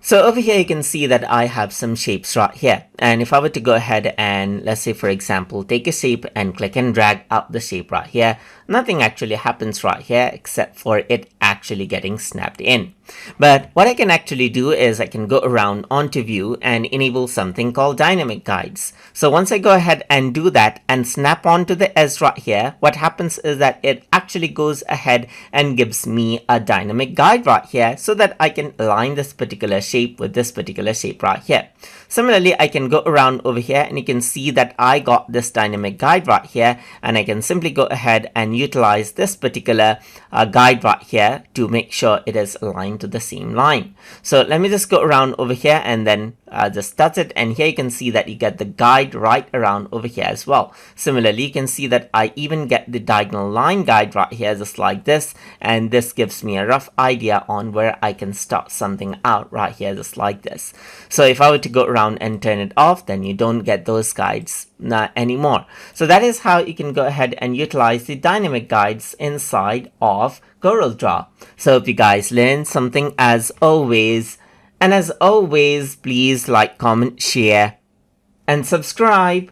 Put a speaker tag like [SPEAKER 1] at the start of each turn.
[SPEAKER 1] So over here you can see that I have some shapes right here, and if I were to go ahead and let's say for example take a shape and click and drag out the shape right here, nothing actually happens right here except for it actually getting snapped in. But what I can actually do is I can go around onto view and enable something called dynamic guides. So once I go ahead and do that and snap onto the edge right here, what happens is that it actually goes ahead and gives me a dynamic guide right here so that I can align this particular shape with this particular shape right here. Similarly, I can go around over here and you can see that I got this dynamic guide right here, and I can simply go ahead and utilize this particular guide right here to make sure it is aligned to the same line. So let me just go around over here and then just touch it, and here you can see that you get the guide right around over here as well. Similarly, you can see that I even get the diagonal line guide right here just like this, and this gives me a rough idea on where I can start something out right here just like this. So if I were to go around and turn it off, then you don't get those guides anymore. So that is how you can go ahead and utilize the dynamic guides inside of Corel Draw. So hope you guys learned something as always. And as always, please like, comment, share, and subscribe.